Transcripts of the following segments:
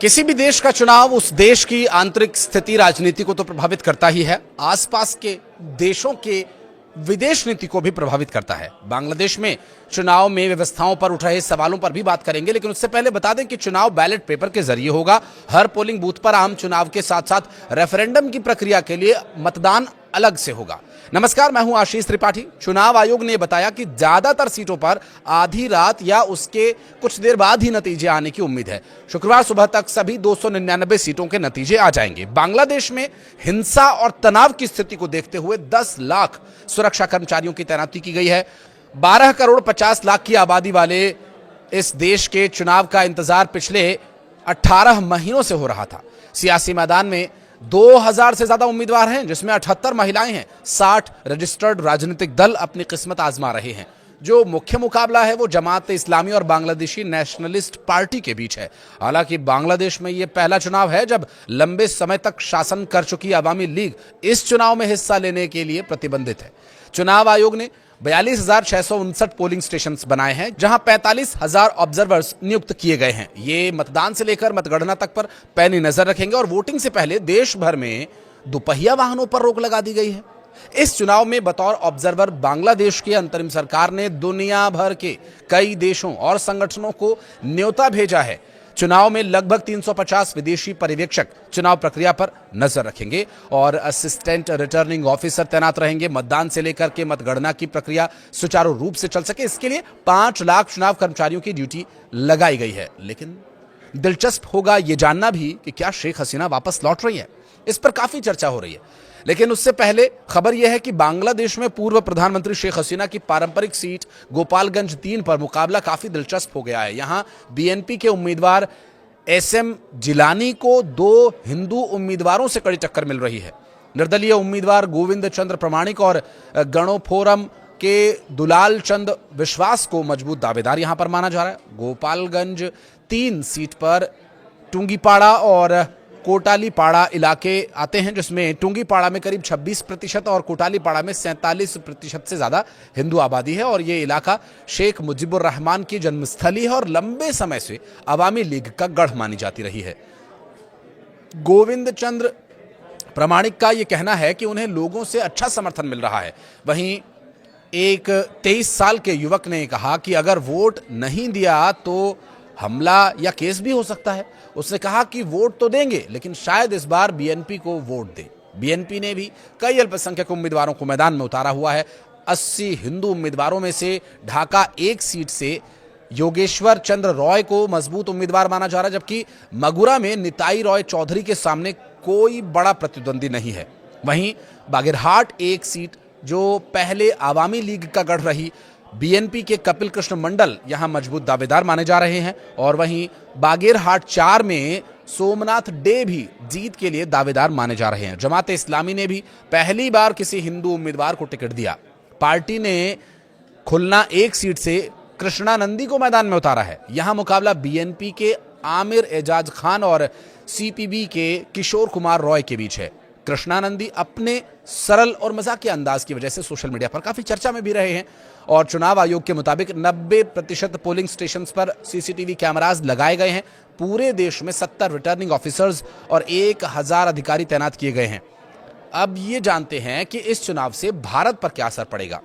किसी भी देश का चुनाव उस देश की आंतरिक स्थिति राजनीति को तो प्रभावित करता ही है, आसपास के देशों के विदेश नीति को भी प्रभावित करता है। बांग्लादेश में चुनाव में व्यवस्थाओं पर उठ रहे सवालों पर भी बात करेंगे, लेकिन उससे पहले बता दें कि चुनाव बैलेट पेपर के जरिए होगा। हर पोलिंग बूथ पर आम चुनाव के साथ साथ रेफरेंडम की प्रक्रिया के लिए मतदान अलग से होगा। नमस्कार, मैं हूं आशीष त्रिपाठी। चुनाव आयोग ने बताया कि ज्यादातर सीटों पर आधी रात या उसके कुछ देर बाद ही नतीजे आने की उम्मीद है। शुक्रवार सुबह तक सभी 299 सीटों के नतीजे आ जाएंगे। बांग्लादेश में हिंसा और तनाव की स्थिति को देखते हुए 10 लाख सुरक्षा कर्मचारियों की तैनाती की गई है। 12 करोड़ 50 लाख की आबादी वाले इस देश के चुनाव का इंतजार पिछले 18 महीनों से हो रहा था। सियासी मैदान में 2000 से ज्यादा उम्मीदवार हैं, जिसमें 78 महिलाएं हैं। 60 रजिस्टर्ड राजनीतिक दल अपनी किस्मत आजमा रहे हैं। जो मुख्य मुकाबला है वो जमात इस्लामी और बांग्लादेशी नेशनलिस्ट पार्टी के बीच है। हालांकि बांग्लादेश में ये पहला चुनाव है जब लंबे समय तक शासन कर चुकी अवामी लीग इस चुनाव में हिस्सा लेने के लिए प्रतिबंधित है। चुनाव आयोग ने 42,659 पोलिंग स्टेशन बनाए हैं, जहां 45,000 ऑब्जर्वर्स नियुक्त किए गए हैं। ये मतदान से लेकर मतगणना तक पर पैनी नजर रखेंगे और वोटिंग से पहले देश भर में दोपहिया वाहनों पर रोक लगा दी गई है। इस चुनाव में बतौर ऑब्जर्वर बांग्लादेश की अंतरिम सरकार ने दुनिया भर के कई देशों और संगठनों को न्योता भेजा है। चुनाव में लगभग 350 विदेशी पर्यवेक्षक चुनाव प्रक्रिया पर नजर रखेंगे और असिस्टेंट रिटर्निंग ऑफिसर तैनात रहेंगे। मतदान से लेकर के मतगणना की प्रक्रिया सुचारू रूप से चल सके, इसके लिए 5 लाख चुनाव कर्मचारियों की ड्यूटी लगाई गई है। लेकिन दिलचस्प होगा यह जानना भी कि क्या शेख हसीना वापस लौट रही है। इस पर काफी चर्चा हो रही है, लेकिन उससे पहले खबर यह है कि बांग्लादेश में पूर्व प्रधानमंत्री शेख हसीना की पारंपरिक सीट गोपालगंज 3 पर मुकाबला काफी दिलचस्प हो गया है। यहां बीएनपी के उम्मीदवार एसएम जिलानी को 2 हिंदू उम्मीदवारों से कड़ी टक्कर मिल रही है। निर्दलीय उम्मीदवार गोविंद चंद्र प्रमाणिक और गणो फोरम के दुलाल चंद विश्वास को मजबूत दावेदार यहां पर माना जा रहा है। गोपालगंज 3 सीट पर टुंगीपाड़ा और कोटालीपाड़ा इलाके आते हैं, जिसमें टुंगीपाड़ा में करीब 26% और कोटालीपाड़ा में 47% से ज्यादा हिंदू आबादी है। और ये इलाका शेख मुजीबुर रहमान की जन्मस्थली है और लंबे समय से अवामी लीग का गढ़ मानी जाती रही है। गोविंद चंद्र प्रमाणिक का यह कहना है कि उन्हें लोगों से अच्छा समर्थन मिल रहा है। वहीं एक 23 साल के युवक ने कहा कि अगर वोट नहीं दिया तो हमला या केस भी हो सकता है। उसने कहा कि वोट तो देंगे, लेकिन शायद इस बार बीएनपी को वोट दे। बीएनपी ने भी कई अल्पसंख्यक उम्मीदवारों को मैदान में उतारा हुआ है। 80 हिंदू उम्मीदवारों में से ढाका 1 सीट से योगेश्वर चंद्र रॉय को मजबूत उम्मीदवार माना जा रहा है, जबकि मगुरा में निताई रॉय चौधरी के सामने कोई बड़ा प्रतिद्वंदी नहीं है। वहीं बागेरहाट 1 सीट जो पहले आवामी लीग का गढ़ रही, बीएनपी के कपिल कृष्ण मंडल यहां मजबूत दावेदार माने जा रहे हैं। और वहीं बागेरहाट 4 में सोमनाथ डे भी जीत के लिए दावेदार माने जा रहे हैं। जमात इस्लामी ने भी पहली बार किसी हिंदू उम्मीदवार को टिकट दिया। पार्टी ने खुलना 1 सीट से कृष्णानंदी को मैदान में उतारा है। यहां मुकाबला बीएनपी के आमिर एजाज खान और सीपीबी के किशोर कुमार रॉय के बीच है। कृष्णानंदी अपने सरल और मजाकिया अंदाज की वजह से सोशल मीडिया पर काफी चर्चा में भी रहे हैं। और चुनाव आयोग के मुताबिक 90% पोलिंग स्टेशंस पर सीसीटीवी कैमरास लगाए गए हैं। पूरे देश में 70 रिटर्निंग ऑफिसर्स और 1000 अधिकारी तैनात किए गए हैं। अब ये जानते हैं कि इस चुनाव से भारत पर क्या असर पड़ेगा।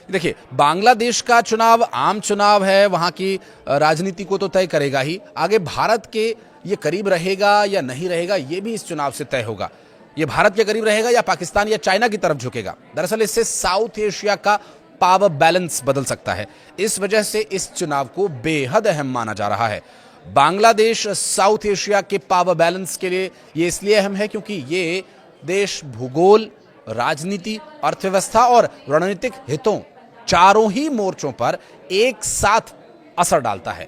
देखिए, बांग्लादेश का चुनाव आम चुनाव है, वहां की राजनीति को तो तय करेगा ही। आगे भारत के ये करीब रहेगा या नहीं रहेगा, ये भी इस चुनाव से तय होगा। ये भारत के करीब रहेगा या पाकिस्तान या चाइना की तरफ झुकेगा। दरअसल इससे साउथ एशिया का पावर बैलेंस बदल सकता है। इस वजह से इस चुनाव को बेहद अहम माना जा रहा है। बांग्लादेश साउथ एशिया के पावर बैलेंस के लिए ये इसलिए अहम है क्योंकि ये देश भूगोल, राजनीति, अर्थव्यवस्था और रणनीतिक हितों चारों ही मोर्चों पर एक साथ असर डालता है।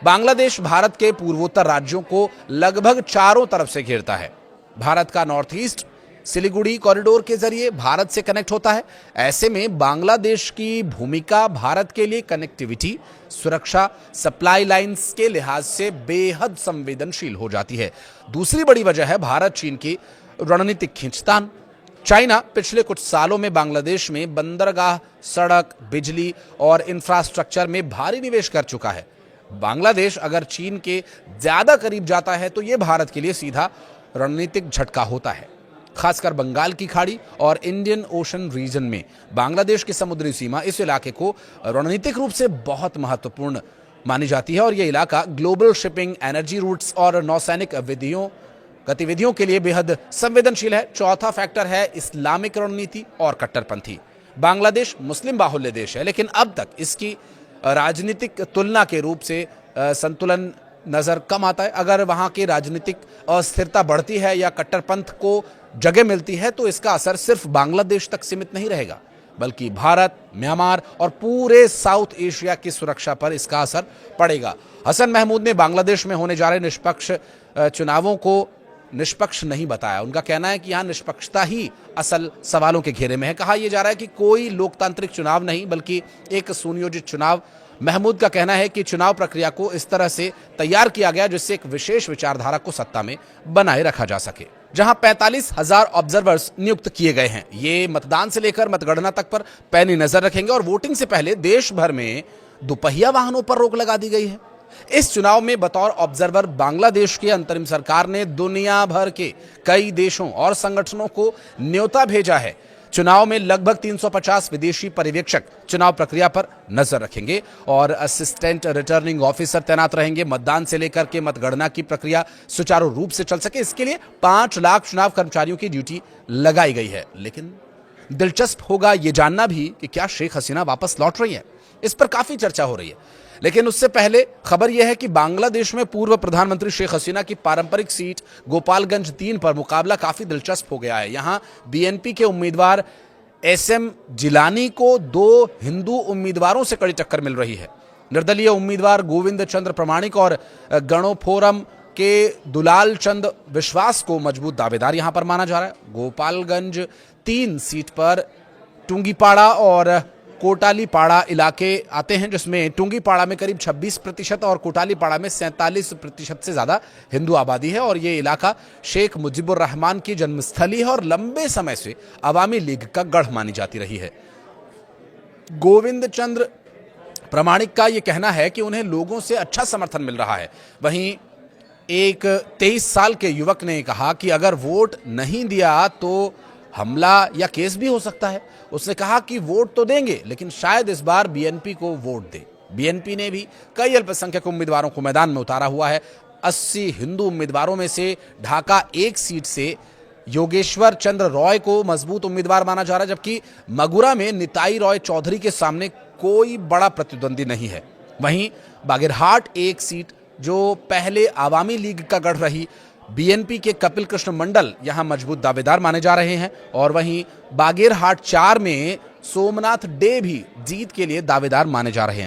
बांग्लादेश भारत के पूर्वोत्तर राज्यों को लगभग चारों तरफ से घेरता है। भारत का नॉर्थ ईस्ट सिलीगुड़ी कॉरिडोर के जरिए भारत से कनेक्ट होता है। ऐसे में बांग्लादेश की भूमिका भारत के लिए कनेक्टिविटी, सुरक्षा, सप्लाई लाइंस के लिहाज से बेहद संवेदनशील हो जाती है। दूसरी बड़ी वजह है भारत चीन की रणनीतिक खींचतान। चाइना पिछले कुछ सालों में बांग्लादेश में बंदरगाह, सड़क, बिजली और इंफ्रास्ट्रक्चर में भारी निवेश कर चुका है। बांग्लादेश अगर चीन के ज्यादा करीब जाता है तो यह भारत के लिए सीधा रणनीतिक झटका होता है। खासकर बंगाल की खाड़ी और इंडियन ओशन रीजन में बांग्लादेश की समुद्री सीमा इस इलाके को रणनीतिक रूप से बहुत महत्वपूर्ण मानी जाती है और यह इलाका ग्लोबल शिपिंग, एनर्जी रूट्स और नौसैनिक गतिविधियों के लिए बेहद संवेदनशील है। चौथा फैक्टर है इस्लामिक रणनीति और कट्टरपंथी। बांग्लादेश मुस्लिम बाहुल्य देश है, लेकिन अब तक इसकी राजनीतिक तुलना के रूप से संतुलन नजर कम आता है। अगर वहां की राजनीतिक अस्थिरता बढ़ती है या कट्टरपंथ को जगह मिलती है तो इसका असर सिर्फ बांग्लादेश तक सीमित नहीं रहेगा, बल्कि भारत, म्यांमार और पूरे साउथ एशिया की सुरक्षा पर इसका असर पड़ेगा। हसन महमूद ने बांग्लादेश में होने जा रहे निष्पक्ष चुनावों को निष्पक्ष नहीं बताया। उनका कहना है कि यहां निष्पक्षता ही असल सवालों के घेरे में है। कहा यह जा रहा है कि कोई लोकतांत्रिक चुनाव नहीं बल्कि एक सुनियोजित चुनाव। महमूद का कहना है कि चुनाव प्रक्रिया को इस तरह से तैयार किया गया जिससे एक विशेष विचारधारा को सत्ता में बनाए रखा जा सके। जहां 45,000 ऑब्जर्वर्स नियुक्त किए गए हैं, ये मतदान से लेकर मतगणना तक पर पैनी नजर रखेंगे और वोटिंग से पहले देश भर में दोपहिया वाहनों पर रोक लगा दी गई है। इस चुनाव में बतौर ऑब्जर्वर बांग्लादेश की अंतरिम सरकार ने दुनिया भर के कई देशों और संगठनों को न्योता भेजा है। चुनाव में लगभग 350 विदेशी पर्यवेक्षक चुनाव प्रक्रिया पर नजर रखेंगे और असिस्टेंट रिटर्निंग ऑफिसर तैनात रहेंगे। मतदान से लेकर के मतगणना की प्रक्रिया सुचारू रूप से चल सके, इसके लिए 5 लाख चुनाव कर्मचारियों की ड्यूटी लगाई गई है। लेकिन दिलचस्प होगा यह जानना भी कि क्या शेख हसीना वापस लौट रही है। इस पर काफी चर्चा हो रही है, लेकिन उससे पहले खबर यह है कि बांग्लादेश में पूर्व प्रधानमंत्री शेख हसीना की पारंपरिक सीट गोपालगंज 3 पर मुकाबला काफी दिलचस्प हो गया है। यहां बीएनपी के उम्मीदवार एसएम जिलानी को 2 हिंदू उम्मीदवारों से कड़ी टक्कर मिल रही है। निर्दलीय उम्मीदवार गोविंद चंद्र प्रमाणिक और गणो फोरम के दुलाल चंद विश्वास को मजबूत दावेदार यहां पर माना जा रहा है। गोपालगंज 3 सीट पर टुंगीपाड़ा और कोटालीपाड़ा इलाके आते हैं, जिसमें टुंगीपाड़ा में करीब 26% और कोटालीपाड़ा में 47% से ज्यादा हिंदू आबादी है और ये इलाका शेख मुजीबुर रहमान की जन्मस्थली है और लंबे समय से अवामी लीग का गढ़ मानी जाती रही है। गोविंद चंद्र प्रमाणिक का यह कहना है कि उन्हें लोगों से अच्छा समर्थन मिल रहा है। वहीं एक 23 साल के युवक ने कहा कि अगर वोट नहीं दिया तो हमला या केस भी हो सकता है। उसने कहा कि वोट तो देंगे लेकिन शायद इस बार बीएनपी को वोट दे। बीएनपी ने भी कई अल्पसंख्यक उम्मीदवारों को मैदान में उतारा हुआ है। 80 हिंदू उम्मीदवारों में से ढाका 1 सीट से योगेश्वर चंद्र रॉय को मजबूत उम्मीदवार माना जा रहा है, जबकि मगुरा में निताई रॉय चौधरी के सामने कोई बड़ा प्रतिद्वंदी नहीं है। वहीं बागेरहाट 1 सीट जो पहले आवामी लीग का गढ़ रही, बीएनपी के कपिल कृष्ण मंडल यहां मजबूत दावेदार माने जा रहे हैं और वहीं बागेरहाट 4 में सोमनाथ डे भी जीत के लिए दावेदार माने जा रहे हैं।